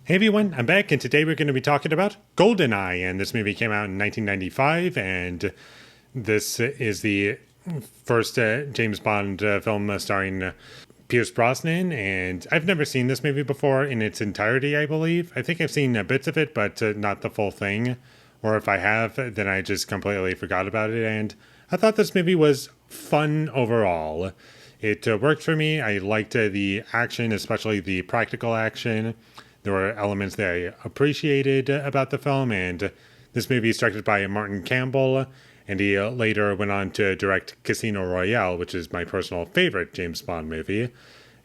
Hey everyone, I'm back, and today we're going to be talking about GoldenEye. And this movie came out in 1995, and this is the first James Bond film starring Pierce Brosnan. And I've never seen this movie before in its entirety, I believe. I think I've seen bits of it, but not the full thing. Or if I have, then I just completely forgot about it. And I thought this movie was fun overall. It worked for me. I liked the action, especially the practical action. There were elements that I appreciated about the film, and this movie is directed by Martin Campbell, and he later went on to direct Casino Royale, which is my personal favorite James Bond movie.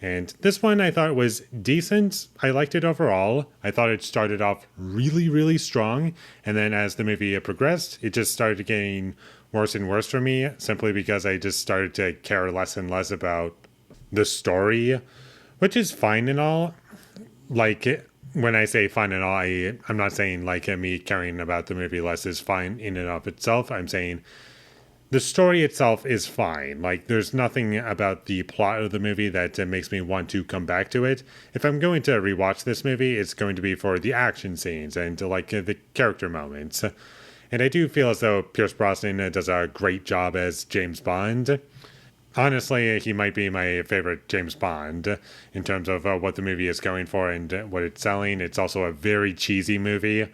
And this one I thought was decent. I liked it overall. I thought it started off really, really strong, and then as the movie progressed, it just started getting worse and worse for me, simply because I just started to care less and less about the story, which is fine and all. Like, when I say fine and all, I'm not saying like me caring about the movie less is fine in and of itself. I'm saying the story itself is fine. Like, there's nothing about the plot of the movie that makes me want to come back to it. If I'm going to rewatch this movie, it's going to be for the action scenes and like the character moments. And I do feel as though Pierce Brosnan does a great job as James Bond. Honestly, he might be my favorite James Bond in terms of what the movie is going for and what it's selling. It's also a very cheesy movie.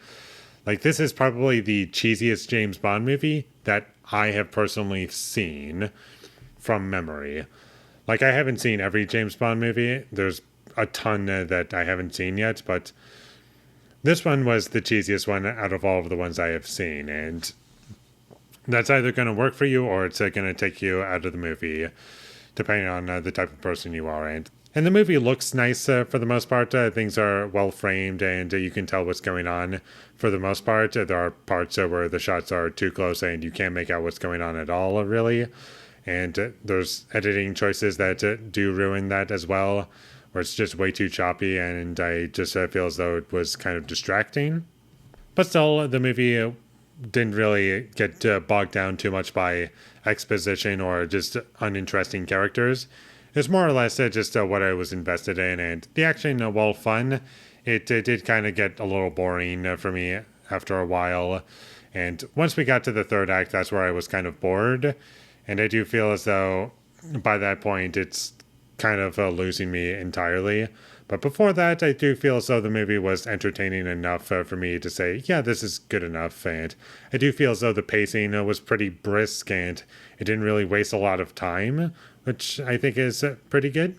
Like, this is probably the cheesiest James Bond movie that I have personally seen from memory. Like, I haven't seen every James Bond movie. There's a ton that I haven't seen yet, but this one was the cheesiest one out of all of the ones I have seen. And that's either going to work for you or it's going to take you out of the movie, depending on the type of person you are. And the movie looks nice for the most part. Things are well framed and you can tell what's going on for the most part. There are parts where the shots are too close and you can't make out what's going on at all, really. And there's editing choices that do ruin that as well, where it's just way too choppy, and I just feel as though it was kind of distracting. But still, the movie didn't really get bogged down too much by exposition or just uninteresting characters. It's more or less just what I was invested in, and the action, while fun, it did kind of get a little boring for me after a while. And once we got to the third act, that's where I was kind of bored, and I do feel as though by that point it's kind of losing me entirely. But before that, I do feel as though the movie was entertaining enough for me to say, yeah, this is good enough. And I do feel as though the pacing was pretty brisk and it didn't really waste a lot of time, which I think is pretty good.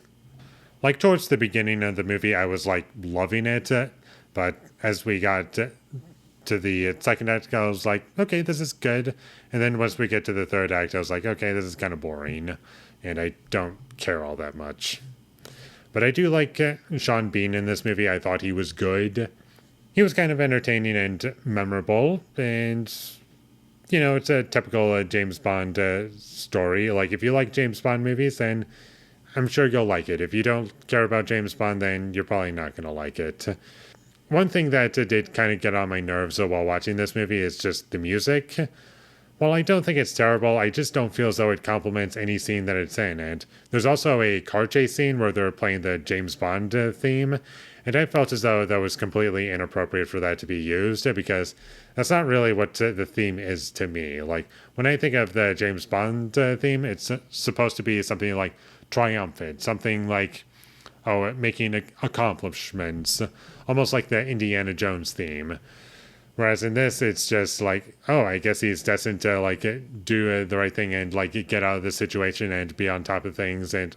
Like, towards the beginning of the movie, I was like loving it. But as we got to the second act, I was like, okay, this is good. And then once we get to the third act, I was like, okay, this is kind of boring. And I don't care all that much. But I do like Sean Bean in this movie. I thought he was good. He was kind of entertaining and memorable. And, you know, it's a typical James Bond story. Like, if you like James Bond movies, then I'm sure you'll like it. If you don't care about James Bond, then you're probably not going to like it. One thing that did kind of get on my nerves while watching this movie is just the music. While I don't think it's terrible, I just don't feel as though it complements any scene that it's in. And there's also a car chase scene where they're playing the James Bond theme, and I felt as though that was completely inappropriate for that to be used, because that's not really what the theme is to me. Like, when I think of the James Bond theme, it's supposed to be something like triumphant, something like, oh, making accomplishments, almost like the Indiana Jones theme. Whereas in this, it's just like, oh, I guess he's destined to like do the right thing and like get out of the situation and be on top of things and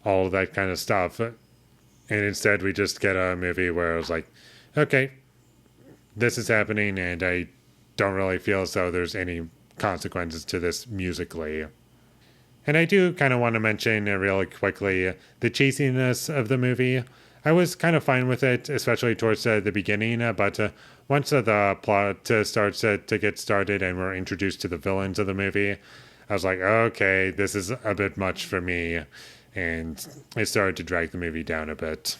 all of that kind of stuff. And instead, we just get a movie where it's like, okay, this is happening, and I don't really feel as though there's any consequences to this musically. And I do kind of want to mention really quickly the cheesiness of the movie. I was kind of fine with it, especially towards the beginning, but once the plot starts to get started and we're introduced to the villains of the movie, I was like, okay, this is a bit much for me, and it started to drag the movie down a bit.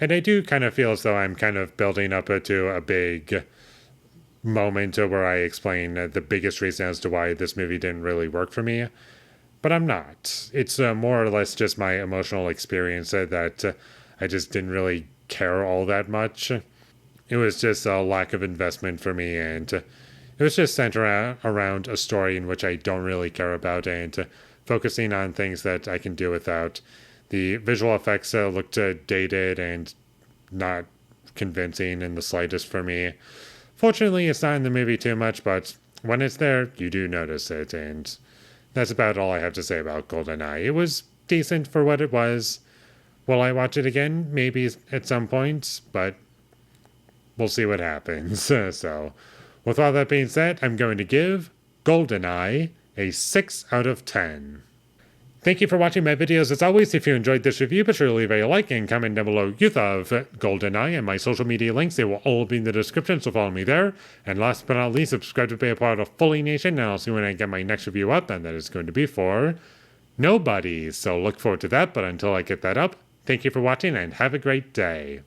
And I do kind of feel as though I'm kind of building up to a big moment where I explain the biggest reason as to why this movie didn't really work for me. But I'm not. It's more or less just my emotional experience that I just didn't really care all that much. It was just a lack of investment for me, and it was just centered around a story in which I don't really care about, and focusing on things that I can do without. The visual effects looked dated and not convincing in the slightest for me. Fortunately, it's not in the movie too much, but when it's there, you do notice it, and that's about all I have to say about GoldenEye. It was decent for what it was. Will I watch it again? Maybe at some point, but we'll see what happens. So, with all that being said, I'm going to give GoldenEye a 6 out of 10. Thank you for watching my videos. As always, if you enjoyed this review, be sure to leave a like and comment down below your thoughts of GoldenEye, and my social media links. They will all be in the description, so follow me there. And last but not least, subscribe to be a part of Foley Nation, and I'll see when I get my next review up, and that is going to be for Nobody. So look forward to that, but until I get that up, thank you for watching and have a great day.